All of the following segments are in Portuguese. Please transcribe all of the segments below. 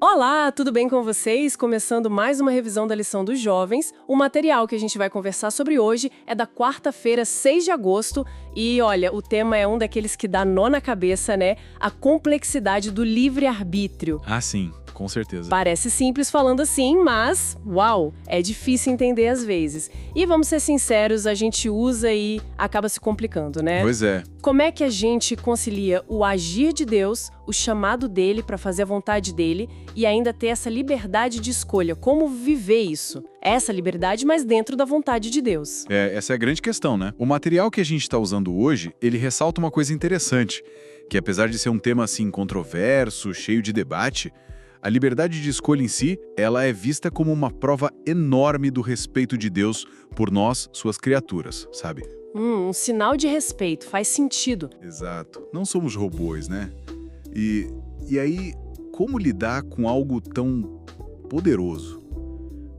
Olá, tudo bem com vocês? Começando mais uma revisão da lição dos jovens. O material que a gente vai conversar sobre hoje é da quarta-feira, 6 de agosto. E olha, o tema é um daqueles que dá nó na cabeça, né? A complexidade do livre-arbítrio. Ah, sim, com certeza. Parece simples falando assim, mas, uau, é difícil entender às vezes. E vamos ser sinceros, a gente usa e acaba se complicando, né? Pois é. Como é que a gente concilia o agir de Deus, o chamado dele para fazer a vontade dele e ainda ter essa liberdade de escolha? Como viver isso? Essa liberdade, mas dentro da vontade de Deus. Essa é a grande questão, né? O material que a gente está usando hoje, ele ressalta uma coisa interessante, que apesar de ser um tema assim controverso, cheio de debate, a liberdade de escolha em si, ela é vista como uma prova enorme do respeito de Deus por nós, suas criaturas, sabe? Um sinal de respeito, faz sentido. Exato. Não somos robôs, né? E aí, como lidar com algo tão poderoso?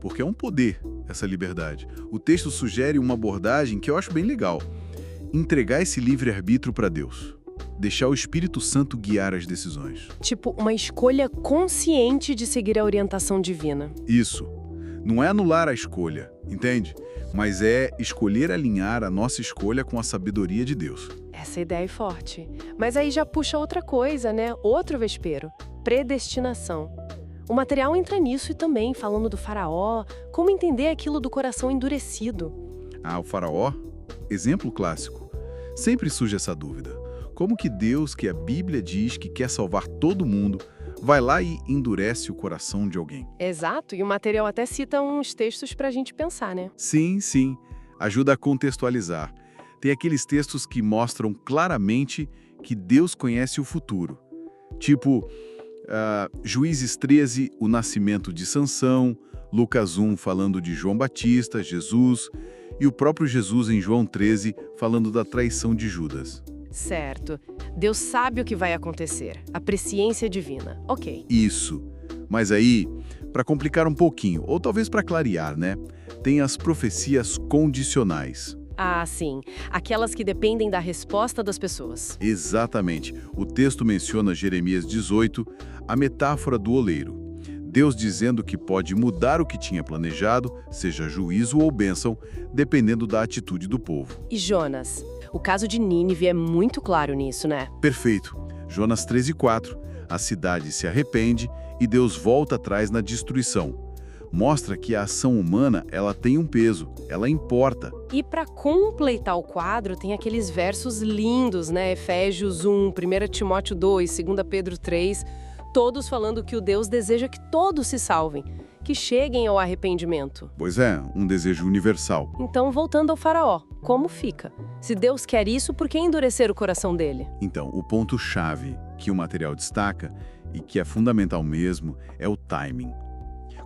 Porque é um poder, essa liberdade. O texto sugere uma abordagem que eu acho bem legal. Entregar esse livre-arbítrio para Deus. Deixar o Espírito Santo guiar as decisões. Tipo, uma escolha consciente de seguir a orientação divina. Isso. Não é anular a escolha, entende? Mas é escolher alinhar a nossa escolha com a sabedoria de Deus. Essa ideia é forte. Mas aí já puxa outra coisa, né? Outro vespeiro. Predestinação. O material entra nisso e também, falando do faraó, como entender aquilo do coração endurecido. Ah, o faraó? Exemplo clássico. Sempre surge essa dúvida. Como que Deus, que a Bíblia diz que quer salvar todo mundo, vai lá e endurece o coração de alguém? Exato, e o material até cita uns textos pra gente pensar, né? Sim, sim. Ajuda a contextualizar. Tem aqueles textos que mostram claramente que Deus conhece o futuro. Tipo, Juízes 13, o nascimento de Sansão, Lucas 1 falando de João Batista, Jesus, e o próprio Jesus em João 13 falando da traição de Judas. Certo. Deus sabe o que vai acontecer. A presciência divina. Ok. Isso. Mas aí, para complicar um pouquinho, ou talvez para clarear, né? Tem as profecias condicionais. Ah, sim. Aquelas que dependem da resposta das pessoas. Exatamente. O texto menciona Jeremias 18, a metáfora do oleiro. Deus dizendo que pode mudar o que tinha planejado, seja juízo ou bênção, dependendo da atitude do povo. E Jonas? O caso de Nínive é muito claro nisso, né? Perfeito. Jonas 13:4. A cidade se arrepende e Deus volta atrás na destruição. Mostra que a ação humana, ela tem um peso, ela importa. E para completar o quadro, tem aqueles versos lindos, né? Efésios 1, 1 Timóteo 2, 2 Pedro 3, todos falando que o Deus deseja que todos se salvem, que cheguem ao arrependimento. Pois é, um desejo universal. Então, voltando ao faraó, como fica? Se Deus quer isso, por que endurecer o coração dele? Então, o ponto-chave que o material destaca, e que é fundamental mesmo, é o timing.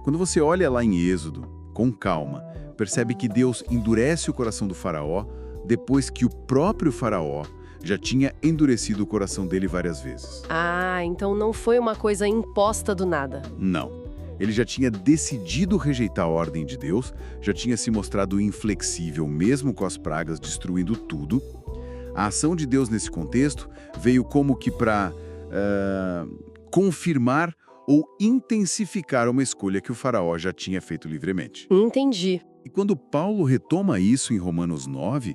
Quando você olha lá em Êxodo, com calma, percebe que Deus endurece o coração do faraó depois que o próprio faraó já tinha endurecido o coração dele várias vezes. Ah, então não foi uma coisa imposta do nada. Não. Ele já tinha decidido rejeitar a ordem de Deus, já tinha se mostrado inflexível mesmo com as pragas destruindo tudo. A ação de Deus nesse contexto veio como que para confirmar ou intensificar uma escolha que o faraó já tinha feito livremente. Entendi. E quando Paulo retoma isso em Romanos 9,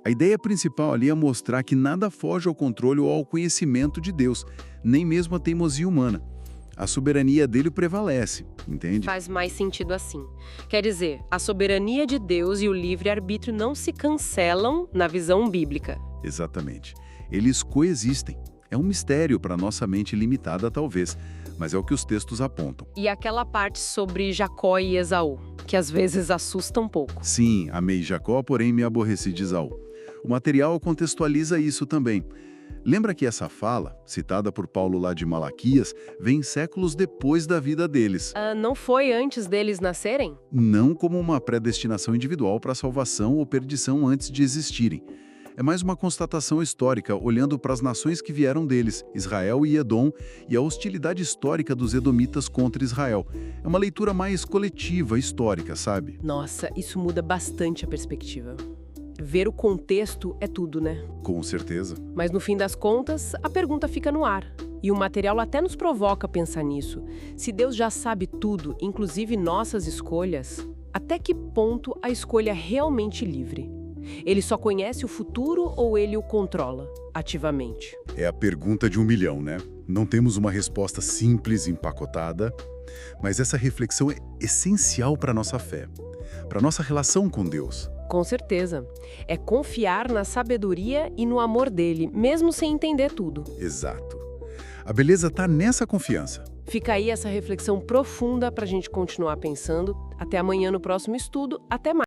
a ideia principal ali é mostrar que nada foge ao controle ou ao conhecimento de Deus, nem mesmo a teimosia humana. A soberania dele prevalece, entende? Faz mais sentido assim. Quer dizer, a soberania de Deus e o livre-arbítrio não se cancelam na visão bíblica. Exatamente. Eles coexistem. É um mistério para nossa mente limitada, talvez, mas é o que os textos apontam. E aquela parte sobre Jacó e Esaú, que às vezes assusta um pouco. Sim, amei Jacó, porém me aborreci de Esaú. O material contextualiza isso também. Lembra que essa fala, citada por Paulo lá de Malaquias, vem séculos depois da vida deles. Não foi antes deles nascerem? Não como uma predestinação individual para salvação ou perdição antes de existirem. É mais uma constatação histórica, olhando para as nações que vieram deles, Israel e Edom, e a hostilidade histórica dos edomitas contra Israel. É uma leitura mais coletiva, histórica, sabe? Nossa, isso muda bastante a perspectiva. ver o contexto é tudo, né? Com certeza. Mas no fim das contas, a pergunta fica no ar. E o material até nos provoca a pensar nisso. Se Deus já sabe tudo, inclusive nossas escolhas, até que ponto a escolha é realmente livre? Ele só conhece o futuro ou ele o controla ativamente? É a pergunta de 1 milhão, né? Não temos uma resposta simples, empacotada, mas essa reflexão é essencial para a nossa fé, para a nossa relação com Deus. Com certeza. É confiar na sabedoria e no amor dele, mesmo sem entender tudo. Exato. A beleza está nessa confiança. Fica aí essa reflexão profunda para a gente continuar pensando. Até amanhã no próximo estudo. Até mais.